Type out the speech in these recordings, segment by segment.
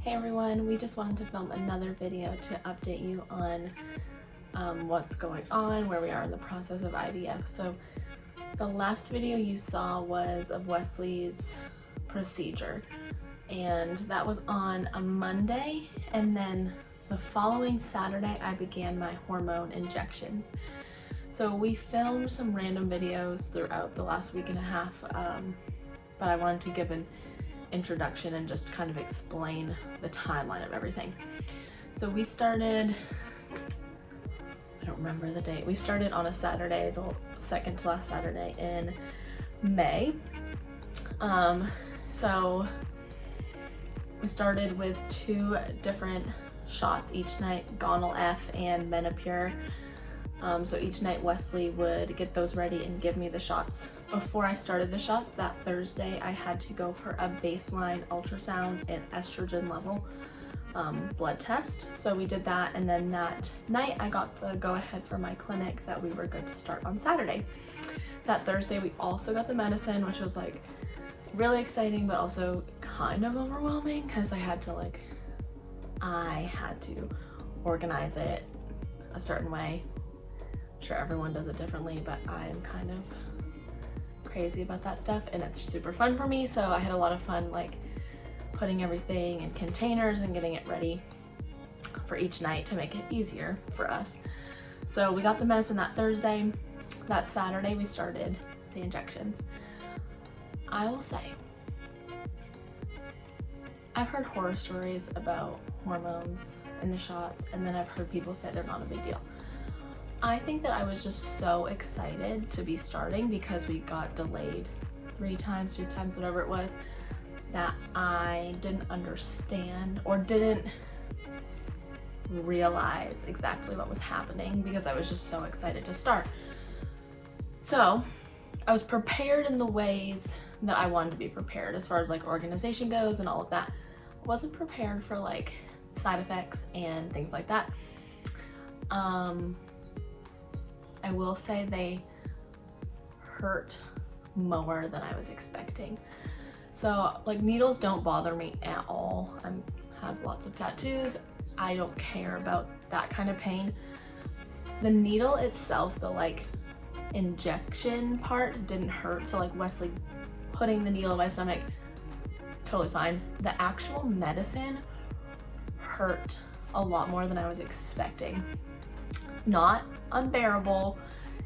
Hey everyone, we just wanted to film another video to update you on what's going on, where we are in the process of IVF. So the last video you saw was of Wesley's procedure, and that was on a Monday, and then the following Saturday I began my hormone injections. So we filmed some random videos throughout the last week and a half, but I wanted to give an introduction and just kind of explain the timeline of everything. So we started, I don't remember the date, we started on a Saturday, the second to last Saturday in May. So we started with 2 different shots each night, Gonal F and Menopur. So each night Wesley would get those ready and give me the shots. Before I started the shots that Thursday, I had to go for a baseline ultrasound and estrogen level blood test. So we did that, and then that night I got the go-ahead from my clinic that we were good to start on Saturday. That Thursday we also got the medicine, which was like really exciting but also kind of overwhelming because I had to organize it a certain way. I'm sure everyone does it differently, but I am kind of crazy about that stuff, and it's super fun for me. So I had a lot of fun like putting everything in containers and getting it ready for each night to make it easier for us. So we got the medicine that Thursday. That Saturday we started the injections. I will say, I've heard horror stories about hormones in the shots, and then I've heard people say they're not a big deal. I think that I was just so excited to be starting because we got delayed 3 times, whatever it was, that I didn't understand or didn't realize exactly what was happening because I was just so excited to start. So I was prepared in the ways that I wanted to be prepared as far as like organization goes and all of that. I wasn't prepared for like side effects and things like that. I will say they hurt more than I was expecting. So like needles don't bother me at all. I have lots of tattoos. I don't care about that kind of pain. The needle itself, the like injection part didn't hurt. So like Wesley putting the needle in my stomach, totally fine. The actual medicine hurt a lot more than I was expecting. Not unbearable,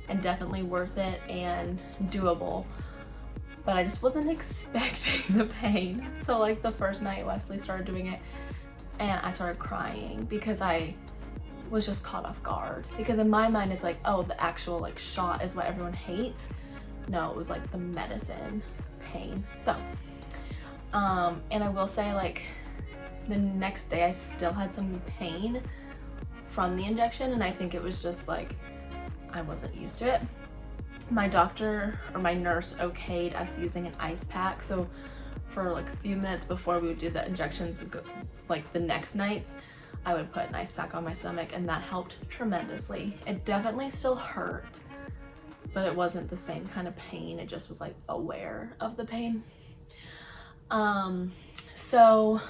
and definitely worth it and doable, but I just wasn't expecting the pain. So like the first night Wesley started doing it and I started crying because I was just caught off guard, because in my mind it's like, oh, the actual like shot is what everyone hates. No, it was like the medicine pain. So and I will say, like, the next day I still had some pain from the injection, and I think it was just like I wasn't used to it. My doctor or my nurse okayed us using an ice pack, so for like a few minutes before we would do the injections, like the next nights, I would put an ice pack on my stomach, and that helped tremendously. It definitely still hurt, but it wasn't the same kind of pain. It just was like aware of the pain. So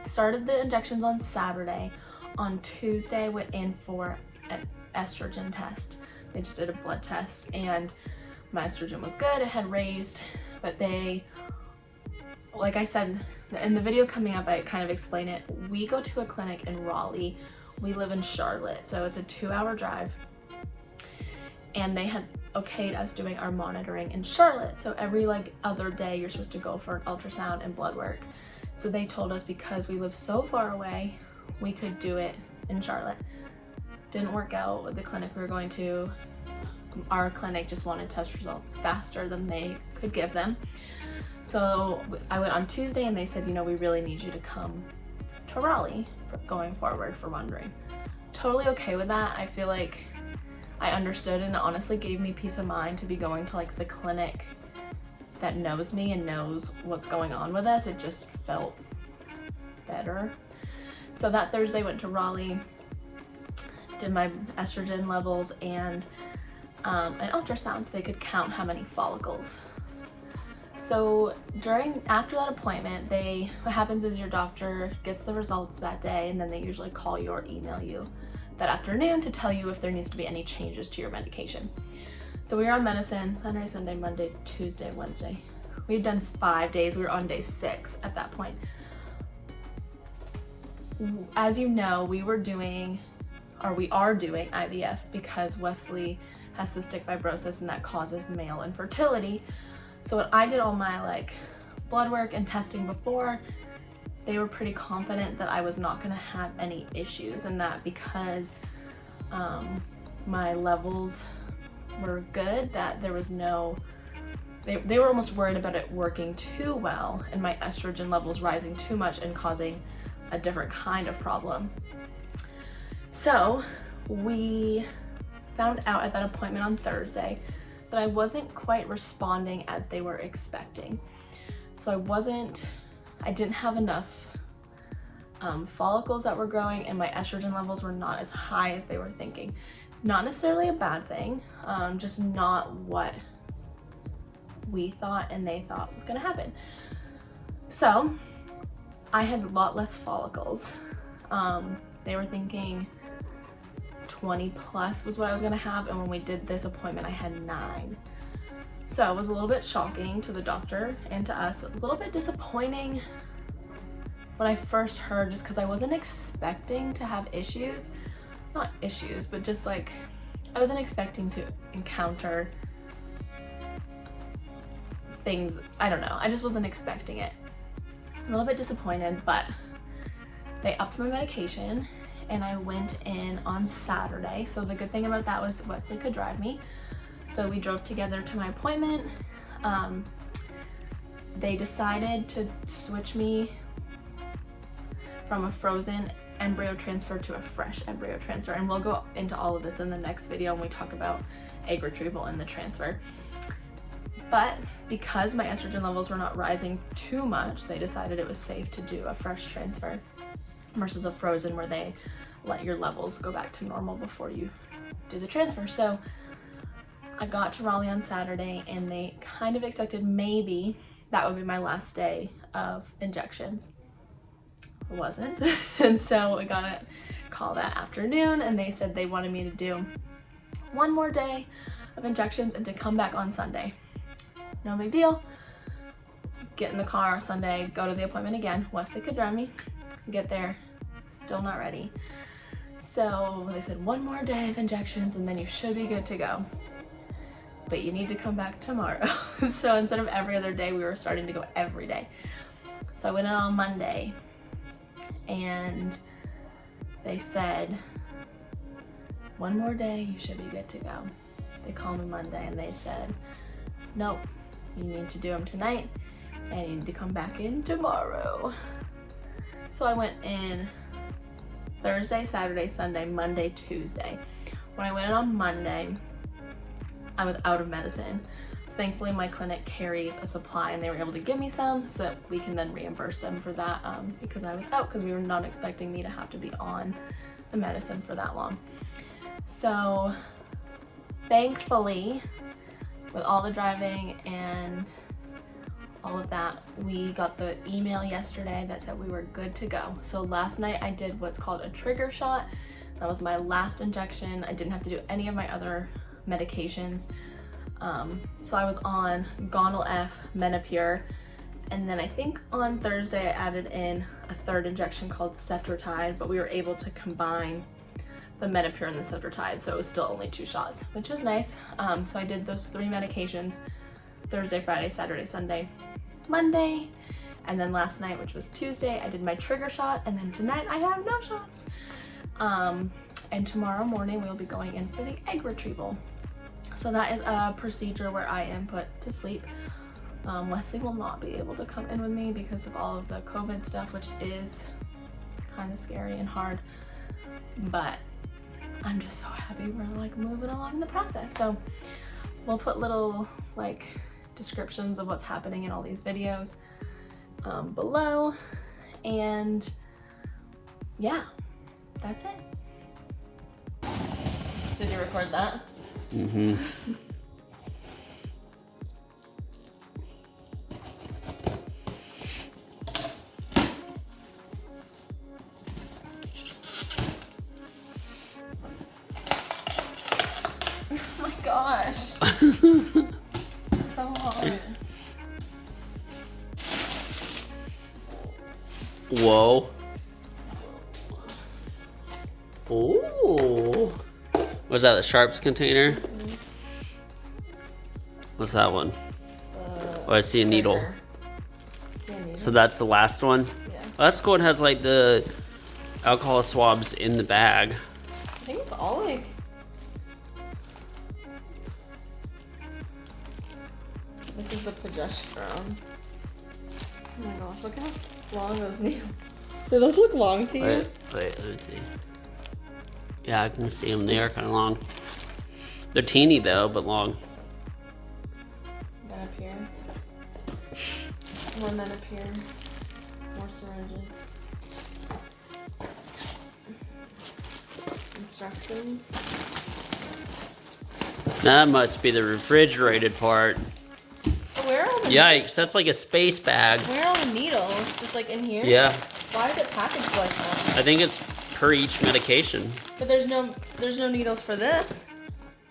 started the injections on Saturday. On Tuesday, I went in for an estrogen test. They just did a blood test, and my estrogen was good. It had raised, but they, like I said in the video coming up, I kind of explain it. We go to a clinic in Raleigh. We live in Charlotte, so it's a 2-hour drive, and they had okayed us doing our monitoring in Charlotte. So every like other day you're supposed to go for an ultrasound and blood work. So they told us because we live so far away, we could do it in Charlotte. Didn't work out with the clinic we were going to. Our clinic just wanted test results faster than they could give them. So I went on Tuesday, and they said, you know, we really need you to come to Raleigh going forward for monitoring. Totally okay with that. I feel like I understood, and it honestly gave me peace of mind to be going to like the clinic that knows me and knows what's going on with us. It just felt better. So that Thursday went to Raleigh, did my estrogen levels and an ultrasound so they could count how many follicles. So after that appointment, what happens is your doctor gets the results that day, and then they usually call you or email you that afternoon to tell you if there needs to be any changes to your medication. So we were on medicine Saturday, Sunday, Monday, Tuesday, Wednesday. We had done 5 days. We were on day 6 at that point. As you know, we are doing IVF because Wesley has cystic fibrosis, and that causes male infertility. So when I did all my blood work and testing before, they were pretty confident that I was not going to have any issues, and that because my levels were good, that there was they were almost worried about it working too well and my estrogen levels rising too much and causing a different kind of problem. So we found out at that appointment on Thursday that I wasn't quite responding as they were expecting. So I didn't have enough follicles that were growing, and my estrogen levels were not as high as they were thinking. Not necessarily a bad thing, just not what we thought and they thought was gonna happen. So I had a lot less follicles. They were thinking 20 plus was what I was gonna have, and when we did this appointment, I had 9. So it was a little bit shocking to the doctor and to us, a little bit disappointing when I first heard, just because I wasn't expecting to have issues. Not issues, but just I wasn't expecting to encounter things, I don't know, I just wasn't expecting it. A little bit disappointed, but they upped my medication and I went in on Saturday. So the good thing about that was Wesley could drive me. So we drove together to my appointment. They decided to switch me from a frozen embryo transfer to a fresh embryo transfer. And we'll go into all of this in the next video when we talk about egg retrieval and the transfer. But because my estrogen levels were not rising too much, they decided it was safe to do a fresh transfer versus a frozen, where they let your levels go back to normal before you do the transfer. So I got to Raleigh on Saturday, and they kind of expected maybe that would be my last day of injections. It wasn't. And so I got a call that afternoon, and they said they wanted me to do 1 more day of injections and to come back on Sunday. No big deal. Get in the car Sunday, go to the appointment again. Wesley could drive me. Get there, still not ready. So they said 1 more day of injections and then you should be good to go. But you need to come back tomorrow. So instead of every other day, we were starting to go every day. So I went in on Monday, and they said 1 more day, you should be good to go. They called me Monday and they said, nope, you need to do them tonight and you need to come back in tomorrow. So I went in Thursday, Saturday, Sunday, Monday, Tuesday. When I went in on Monday, I was out of medicine. So thankfully my clinic carries a supply, and they were able to give me some so that we can then reimburse them for that, because I was out, because we were not expecting me to have to be on the medicine for that long. So thankfully, with all the driving and all of that, we got the email yesterday that said we were good to go. So last night I did what's called a trigger shot. That was my last injection. I didn't have to do any of my other medications. So I was on Gonal F, Menopur, and then I think on Thursday I added in a 3rd injection called Cetrotide, but we were able to combine the Menopur and the Cetrotide, so it was still only 2 shots, which was nice. So I did those 3 medications Thursday, Friday, Saturday, Sunday, Monday, and then last night, which was Tuesday, I did my trigger shot, and then tonight I have no shots. And tomorrow morning we'll be going in for the egg retrieval. So that is a procedure where I am put to sleep. Wesley will not be able to come in with me because of all of the COVID stuff, which is kind of scary and hard, but I'm just so happy we're moving along in the process. So we'll put little descriptions of what's happening in all these videos below, and yeah, that's it. Did you record that? Whoa. Ooh. Was that the Sharps container? What's that one? Oh, I see a needle. So that's the last one? Yeah. Oh, that's cool. It has like the alcohol swabs in the bag. I think it's all like... This is the progesterone. Oh my gosh, look how long those needles. Do those look long to you? Wait, let me see. Yeah, I can see them. They are kind of long. They're teeny though, but long. Then up here. And then up here. More syringes. Instructions. That must be the refrigerated part. Where are all the Yikes, that's like a space bag. Where are all the needles? Just like in here? Yeah. Why is it packaged like that? I think it's per each medication. But there's no needles for this.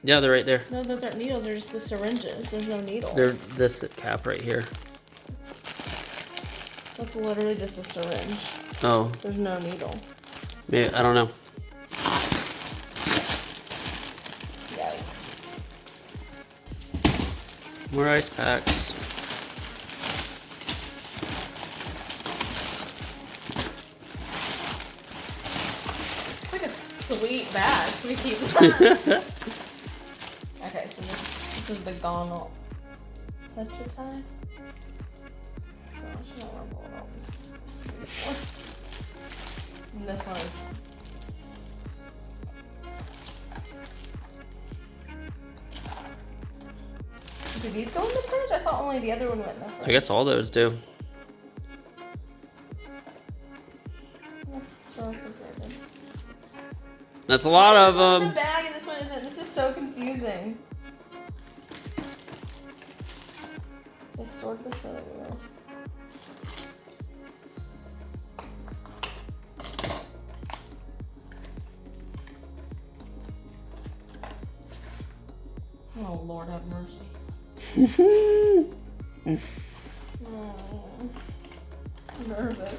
Yeah, they're right there. No, those aren't needles. They're just the syringes. There's no needles. They're this cap right here. That's literally just a syringe. Oh. There's no needle. Maybe, I don't know. Yikes. More ice packs. It's like a sweet bag. Should we keep that? Okay, so this is the gonal cetratide. Gosh, I don't remember what all this is supposed to be for. And this one is... Do these go in the fridge? I thought only the other one went in the fridge. I guess all those do. Yeah, store refrigerated. That's a lot of This one in them. the bag and this one isn't. This is so confusing. They stored this really weird. Oh, Lord have mercy. Oh, nervous.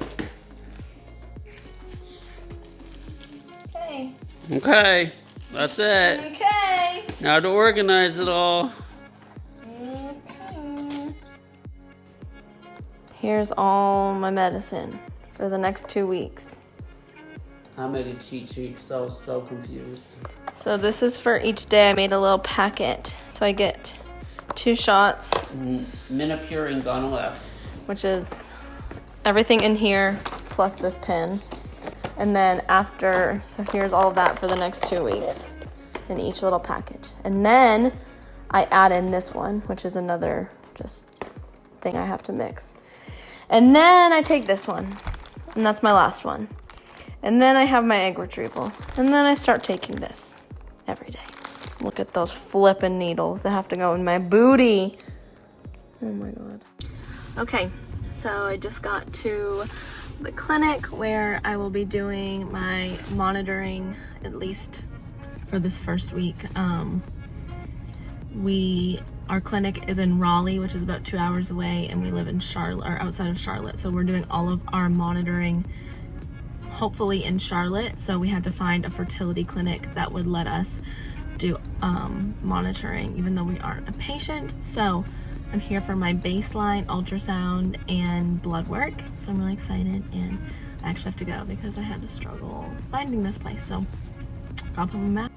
Okay. Okay, that's it. Okay. Now to organize it all. Okay. Here's all my medicine for the next 2 weeks. I made a cheat sheet because I was so confused. So this is for each day. I made a little packet. So I get 2 shots, Minipure and Gonal-F. which is everything in here plus this pen. And then after, so here's all of that for the next 2 weeks in each little package. And then I add in this one, which is another just thing I have to mix. And then I take this one, and that's my last one. And then I have my egg retrieval. And then I start taking this every day. Look at those flippin' needles that have to go in my booty. Oh my God. Okay, so I just got to the clinic where I will be doing my monitoring, at least for this first week. Our clinic is in Raleigh, which is about 2 hours away, and we live in Charlotte, or outside of Charlotte. So we're doing all of our monitoring hopefully in Charlotte. So we had to find a fertility clinic that would let us do monitoring even though we aren't a patient. So I'm here for my baseline ultrasound and blood work. So I'm really excited, and I actually have to go because I had to struggle finding this place. So I'll put my map.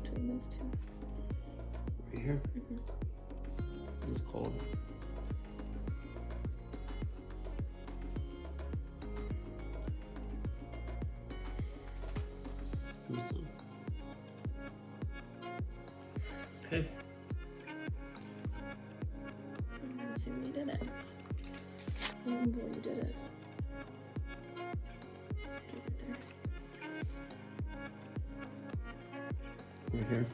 Between those two. Right here. It's cold. Okay. Let's see when you did it. I remember when you did it. Right here.